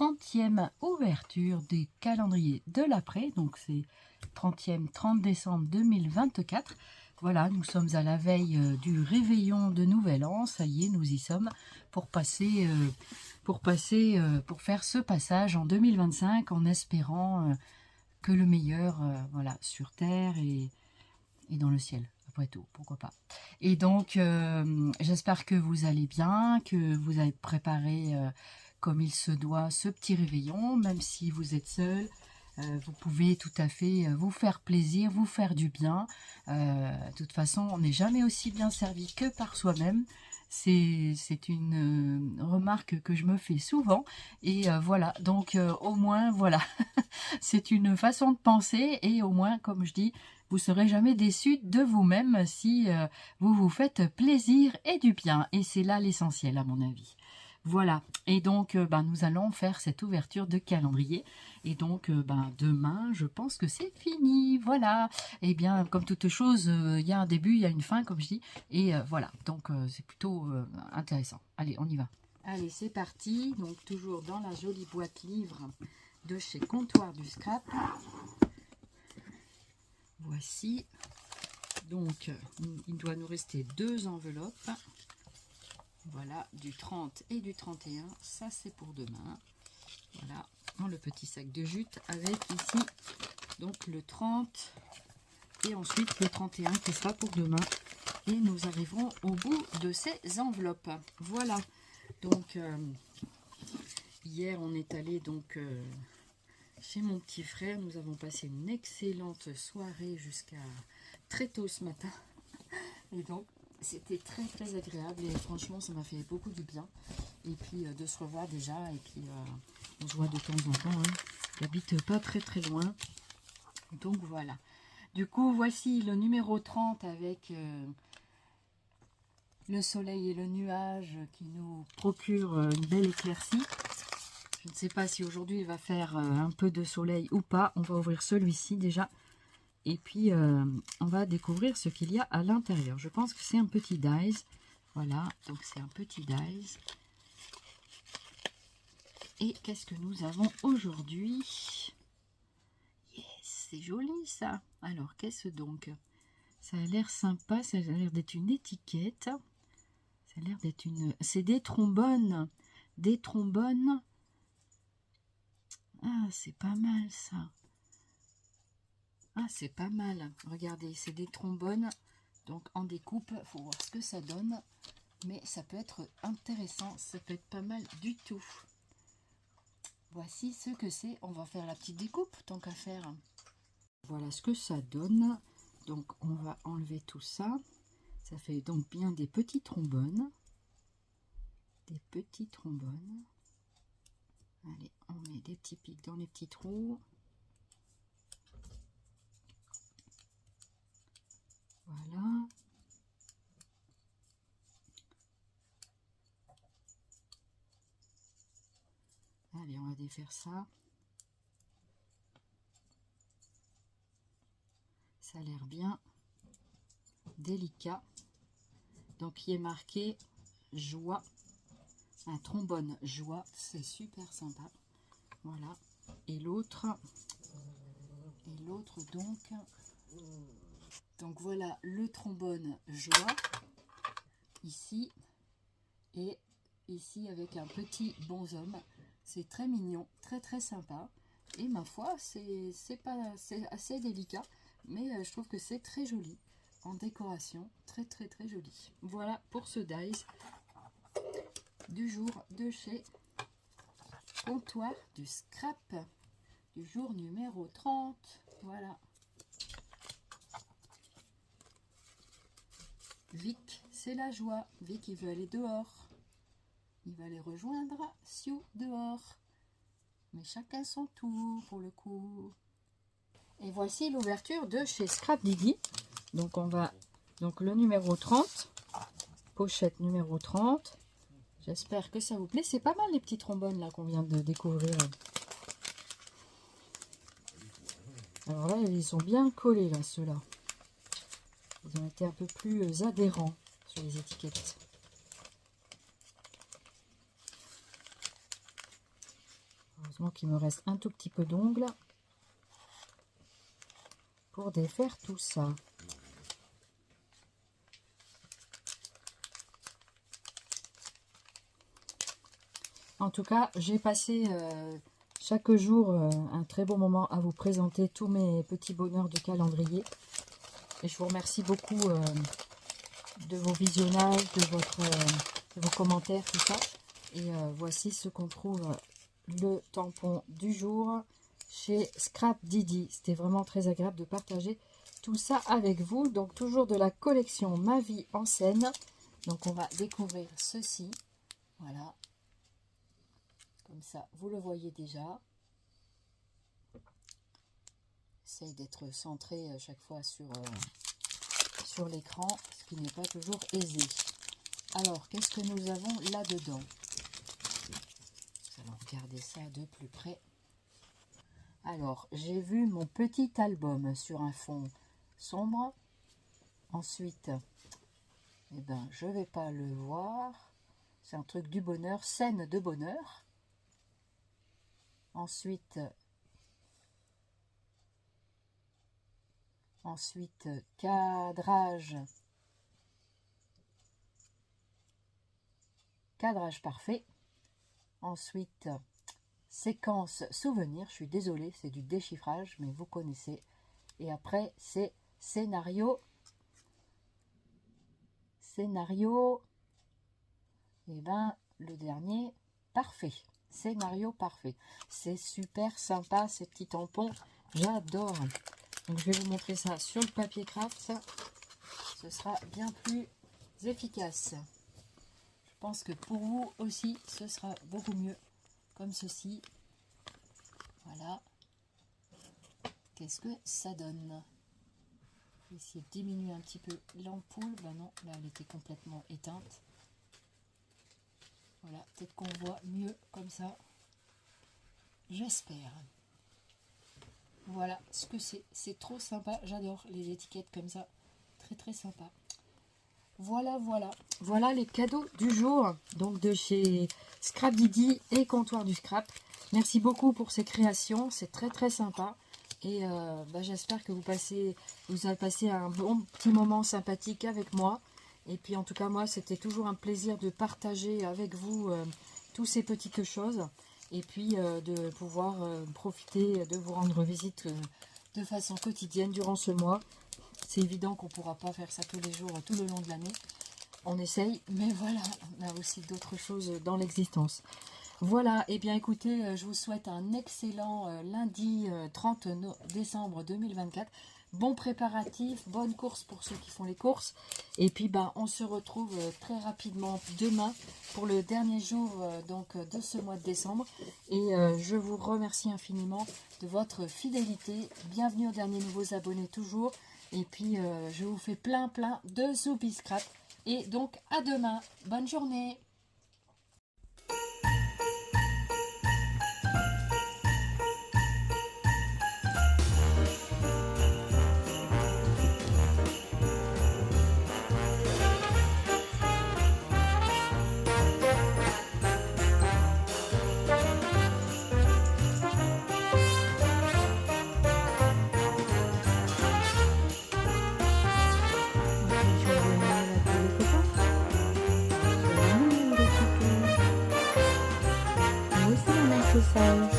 30e ouverture des calendriers de l'après. Donc c'est 30 décembre 2024. Voilà, nous sommes à la veille du réveillon de Nouvel An. Ça y est, nous y sommes pour faire ce passage en 2025 en espérant que le meilleur, voilà, sur Terre et dans le ciel. Après tout, pourquoi pas. Et donc, j'espère que vous allez bien, que vous avez préparé comme il se doit ce petit réveillon, même si vous êtes seul. Vous pouvez tout à fait vous faire plaisir, vous faire du bien. De toute façon, on n'est jamais aussi bien servi que par soi-même. C'est une remarque que je me fais souvent. Et voilà, donc au moins, voilà, c'est une façon de penser. Et au moins, comme je dis, vous ne serez jamais déçu de vous-même si vous vous faites plaisir et du bien. Et c'est là l'essentiel à mon avis. Voilà, et donc nous allons faire cette ouverture de calendrier. Et donc demain, je pense que c'est fini. Voilà, et bien comme toute chose, il y a un début, il y a une fin, comme je dis. Et voilà, donc c'est plutôt intéressant. Allez, on y va. Allez, c'est parti. Donc toujours dans la jolie boîte livre de chez Comptoir du Scrap. Voici, donc il doit nous rester 2 enveloppes, voilà, du 30 et du 31, ça c'est pour demain, voilà, dans le petit sac de jute avec ici, donc le 30 et ensuite le 31 qui sera pour demain, et nous arriverons au bout de ces enveloppes, voilà, donc hier on est allé donc chez mon petit frère, nous avons passé une excellente soirée jusqu'à très tôt ce matin. Et donc, c'était très très agréable et franchement, ça m'a fait beaucoup du bien. Et puis, de se revoir déjà. Et puis, on se voit de temps en temps. Hein. J'habite pas très très loin. Donc, voilà. Du coup, voici le numéro 30 avec le soleil et le nuage qui nous procurent une belle éclaircie. Je ne sais pas si aujourd'hui il va faire un peu de soleil ou pas. On va ouvrir celui-ci déjà. Et puis on va découvrir ce qu'il y a à l'intérieur. Je pense que c'est un petit dies. Voilà, donc c'est un petit dies. Et qu'est-ce que nous avons aujourd'hui? Yes, c'est joli ça. Alors, qu'est-ce donc? Ça a l'air sympa, ça a l'air d'être une étiquette. Ça a l'air d'être une... C'est des trombones. Des trombones. Ah, c'est pas mal ça. Ah, c'est pas mal. Regardez, c'est des trombones. Donc en découpe, il faut voir ce que ça donne. Mais ça peut être intéressant. Ça peut être pas mal du tout. Voici ce que c'est. On va faire la petite découpe, tant qu'à faire. Voilà ce que ça donne. Donc on va enlever tout ça. Ça fait donc bien des petits trombones. Des petits trombones. Allez, on met des petits pics dans les petits trous. Voilà. Allez, on va défaire ça. Ça a l'air bien délicat. Donc, il est marqué joie. Un trombone joie. C'est super sympa. Voilà. Et l'autre donc voilà le trombone joie ici, et ici avec un petit bonhomme. C'est très mignon, très très sympa, et ma foi c'est assez délicat, mais je trouve que c'est très joli en décoration, très très très joli. Voilà pour ce dies du jour de chez Comptoir du Scrap, du jour numéro 30. Voilà. Vic, c'est la joie. Vic, il veut aller dehors. Il va aller rejoindre Sue dehors. Mais chacun son tour pour le coup. Et voici l'ouverture de chez Scrap Didi. Donc on va... Donc le numéro 30. Pochette numéro 30. J'espère que ça vous plaît. C'est pas mal les petits trombones là qu'on vient de découvrir. Alors là, ils sont bien collés là, ceux-là. Ils ont été un peu plus adhérents sur les étiquettes. Donc il me reste un tout petit peu d'ongles pour défaire tout ça. En tout cas, j'ai passé chaque jour un très beau moment à vous présenter tous mes petits bonheurs de calendrier. Et je vous remercie beaucoup de vos visionnages, de vos commentaires, tout ça. Et voici ce qu'on trouve, le tampon du jour chez Scrap Didi. C'était vraiment très agréable de partager tout ça avec vous. Donc toujours de la collection Ma Vie en Scène. Donc on va découvrir ceci. Voilà. Comme ça, vous le voyez déjà. Essaye d'être centré à chaque fois sur l'écran, ce qui n'est pas toujours aisé. Alors, qu'est-ce que nous avons là-dedans? Nous allons regarder ça de plus près. Alors, j'ai vu mon petit album sur un fond sombre. Ensuite, eh ben, je ne vais pas le voir. C'est un truc du bonheur, scène de bonheur. Ensuite, cadrage parfait. Ensuite, séquence souvenir. Je suis désolée, c'est du déchiffrage, mais vous connaissez. Et après, c'est scénario. Et ben, le dernier, parfait. Scénario parfait. C'est super sympa ces petits tampons. J'adore. Donc je vais vous montrer ça sur le papier craft. Ce sera bien plus efficace. Je pense que pour vous aussi, ce sera beaucoup mieux. Comme ceci. Voilà. Qu'est-ce que ça donne? Je vais essayer de diminuer un petit peu l'ampoule. Ben non, là elle était complètement éteinte. Voilà, peut-être qu'on voit mieux comme ça. J'espère. Voilà ce que c'est. C'est trop sympa. J'adore les étiquettes comme ça. Très très sympa. Voilà, voilà. Voilà les cadeaux du jour. Donc de chez Scrap Didi et Comptoir du Scrap. Merci beaucoup pour ces créations. C'est très très sympa. Et j'espère que vous avez passé un bon petit moment sympathique avec moi. Et puis en tout cas moi c'était toujours un plaisir de partager avec vous tous ces petites choses. Et puis de pouvoir profiter de vous rendre visite de façon quotidienne durant ce mois. C'est évident qu'on ne pourra pas faire ça tous les jours, tout le long de l'année. On essaye, mais voilà, on a aussi d'autres choses dans l'existence. Voilà, et bien écoutez, je vous souhaite un excellent lundi 30 décembre 2024. Bon préparatif, bonne course pour ceux qui font les courses. Et puis on se retrouve très rapidement demain pour le dernier jour de ce mois de décembre. Et je vous remercie infiniment de votre fidélité. Bienvenue aux derniers nouveaux abonnés toujours. Et puis je vous fais plein de Zoubi Scrap. Et donc à demain. Bonne journée. Exercise.